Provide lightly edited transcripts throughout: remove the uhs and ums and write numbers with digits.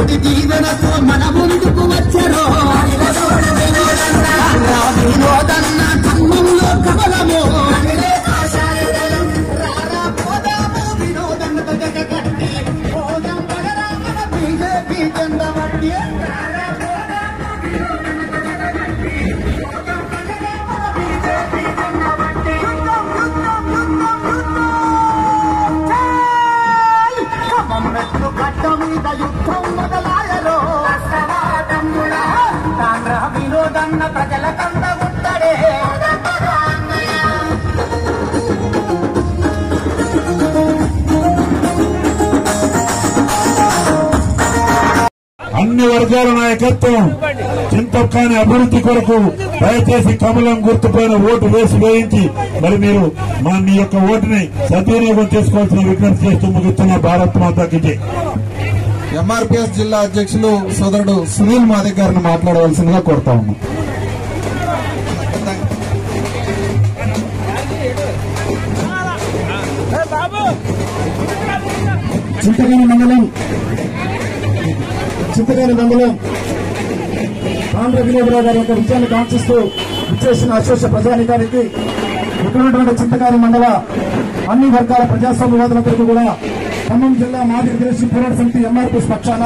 కోటి దీవెనతో మన ముందుకు వచ్చారో వినోదన్న ఖమ్మంలో కమలము వినోదన్నతో జగ కట్టి బీజేపీ జెండా పట్టి యుద్ధం మొదలాయలో వినోదన్న ప్రజల కండ ఉంటాడే అన్ని వర్గాల నాయకత్వం చింతకాని అభివృద్ధి కొరకు దయచేసి కమలం గుర్తుపైన ఓటు వేయించి మరి మీరు మీ యొక్క ఓటుని సద్వినియోగం చేసుకోవాల్సిన విజ్ఞప్తి చేస్తూ ముగిస్తున్న భారత్ మాతాకి జై. ఎంఆర్పీఎస్ జిల్లా అధ్యక్షులు సోదరుడు సునీల్ మాదిక్ గారిని మాట్లాడవలసిందిగా కోరుతా ఉన్నాం. చింతకాని మండలం ఆంధ్ర వినోదరావు గారి యొక్క విజయాన్ని కాంక్షిస్తూ విచ్చేసిన అశేష ప్రజానికానికి ఇటువంటి చింతకాని మండల అన్ని వర్గాల ప్రజాస్వామ్యవాదులందరికీ కూడా ఖమ్మం జిల్లా మాదిరి దేశీ పోరాట సమితి ఎంఆర్పీఎస్ పక్షాన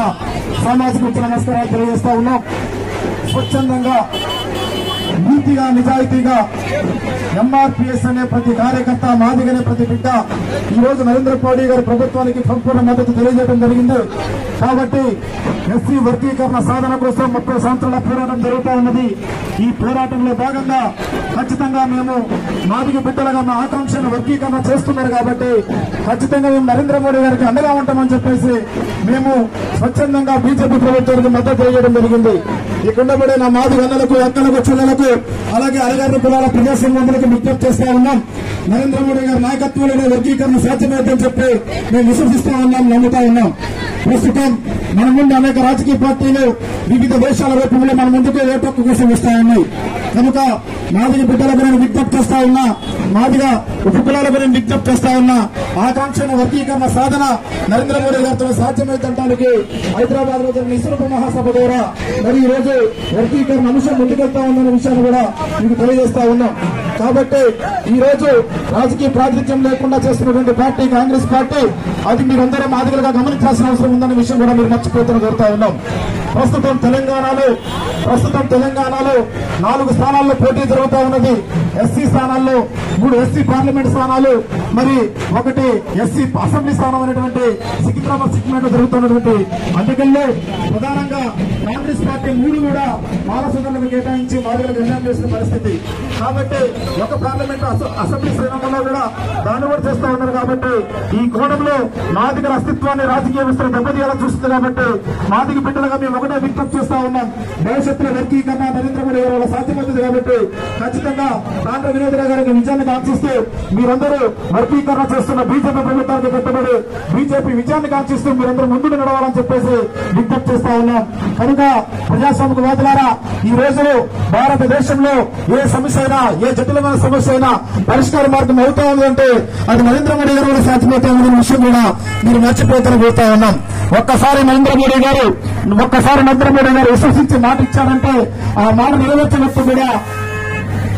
సామాజిక నమస్కారాలు తెలియజేస్తా ఉన్నాం. స్వచ్ఛందంగా నీతిగా నిజాయితీగా ఎంఆర్పీఎస్ అనే ప్రతి కార్యకర్త మాదిగనే ప్రతి బిడ్డ ఈ రోజు నరేంద్ర మోడీ గారి ప్రభుత్వానికి సంపూర్ణ మద్దతు తెలియజేయడం జరిగింది. కాబట్టి ఎస్సీ వర్గీకరణ సాధన కోసం 30 సంవత్సరాల పోరాటం జరుగుతూ ఉన్నది. ఈ పోరాటంలో భాగంగా ఖచ్చితంగా మేము మాదిగ బిడ్డలుగా మా ఆకాంక్షను వర్గీకరణ చేస్తున్నారు కాబట్టి ఖచ్చితంగా మేము నరేంద్ర మోడీ గారికి అండగా ఉంటామని చెప్పేసి మేము స్వచ్ఛందంగా బీజేపీ ప్రభుత్వానికి మద్దతు తెలియజేయడం జరిగింది. ఇక్కడబడే నా మాదిగ అన్నలకు అక్కలకు చెల్లెలకు అలాగే అరగారి కులాల ప్రజాస్వామ్యానికి విజ్ఞప్తి చేస్తా ఉన్నాం. నరేంద్ర మోడీ గారి నాయకత్వంలోనే వర్గీకరణ సాధ్యమైందని చెప్పి మేము విశ్వసిస్తా ఉన్నాం, నమ్ముతా ఉన్నాం. ప్రస్తుతం మన ముందు అనేక రాజకీయ పార్టీలు వివిధ దేశాల రూపంలో మన ముందుకు ఓటు కోసం వస్తా ఉన్నాయి. కనుక మాదిగ బిడ్డలకు నేను విజ్ఞప్తి చేస్తా ఉన్నా, మాదిగ ఉపకులాలకు నేను విజ్ఞప్తి చేస్తా ఉన్నా, ఆకాంక్షను వర్గీకరణ సాధన నరేంద్ర మోడీ గారితో సాధ్యమైందనడానికి హైదరాబాద్ లో జరిగిన ఇసురూప మహాసభ ద్వారా మరి ఈ రోజు వర్గీకరణ అంశం ముందుకెళ్తా ఉందన్న విషయాన్ని కూడా మీకు తెలియజేస్తా ఉన్నాం. కాబట్టి ఈ రోజు రాజకీయ ప్రాతినిధ్యం లేకుండా చేస్తున్నటువంటి పార్టీ కాంగ్రెస్ పార్టీ, అది మీరందరూ మాదిగలుగా గమనించాల్సిన అవసరం ఉందన్న విషయం కూడా మీరు మర్చిపోతున్న కోరుతా ఉన్నాం. ప్రస్తుతం తెలంగాణలో 4 స్థానాల్లో పోటీ జరుగుతూ ఉన్నది. ఎస్సీ స్థానాల్లో 3 ఎస్సీ పార్లమెంట్ స్థానాలు, మరి 1 ఎస్సీ అసెంబ్లీ స్థానం అనేటువంటి సికింద్రాబాద్ సిక్కింలో జరుగుతున్నటువంటి ఎన్నికల్లో ప్రధానంగా కాంగ్రెస్ పార్టీ 3 కూడా మాలసోదరులకు కేటాయించి మాదిగలకు నిర్ణయం చేసిన పరిస్థితి. కాబట్టి ఒక పార్లమెంట్ అసెంబ్లీ శ్రేణులలో కూడా దాన్ని కూడా చేస్తా ఉన్నారు. కాబట్టి ఈ కోణంలో మాదిగల అస్తిత్వాన్ని రాజకీయ వ్యవస్థ దెబ్బతీయాలా చూస్తుంది. కాబట్టి మాదిగ బిడ్డలుగా మేము ఒకటే విజ్ఞప్తి చేస్తా ఉన్నాం, భవిష్యత్తులో వర్గీకరణ నరేంద్ర మోడీ గారి వల్ల సాధ్యమవుతుంది. కాబట్టి ఖచ్చితంగా ఆంధ్ర వినోదరావు గారికి విజయాన్ని కాంక్షిస్తూ మీరందరూ వర్గీకరణ చేస్తున్న బీజేపీ ప్రభుత్వానికి కట్టుబడి బీజేపీ విజయాన్ని కాంక్షిస్తూ మీరందరూ ముందుకు నడవాలని చెప్పేసి విజ్ఞప్తి చేస్తా ఉన్నాం. కనుక ప్రజాస్వామ్యవాదులారా, ఈ రోజు భారతదేశంలో ఏ సమస్య అయినా, ఏ జటిలమైన సమస్య అయినా పరిష్కార మార్గం అవుతా ఉందంటే అది నరేంద్ర మోడీ గారు కూడా సాధ్యమవుతా ఉందన్న విషయం కూడా మీరు మర్చిపోతారని కోరుతా ఉన్నాం. ఒక్కసారి నరేంద్ర మోడీ గారు విశ్వసించి మాట ఇచ్చారంటే ఆ మాట నెరవేర్చినప్పుడు కూడా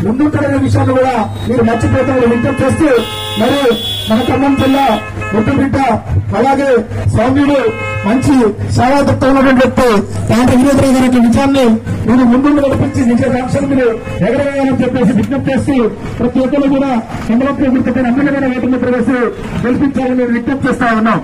ముందుంటారనే విషయాన్ని కూడా మీరు మర్చిపోతారని విజ్ఞప్తి చేస్తూ, మరి మన ఖమ్మం జిల్లా ముద్దుబిడ్డ అలాగే సౌమ్యుడు మంచి సేవాదత్త ఉన్నటువంటి వ్యక్తి ఆంధ్ర వినోదరావు గారి విజయాన్ని మీరు ముందు నడిపించి నిజ ఆంక్షలు మీరు ఎగరవేయాలని చెప్పేసి విజ్ఞప్తి చేస్తూ ప్రతి ఒక్కరు కూడా కమలంపై గుర్తుపైన అమూల్యమైన ఓటును ప్రవేశం గెలిపించాలని విజ్ఞప్తి చేస్తా ఉన్నాం.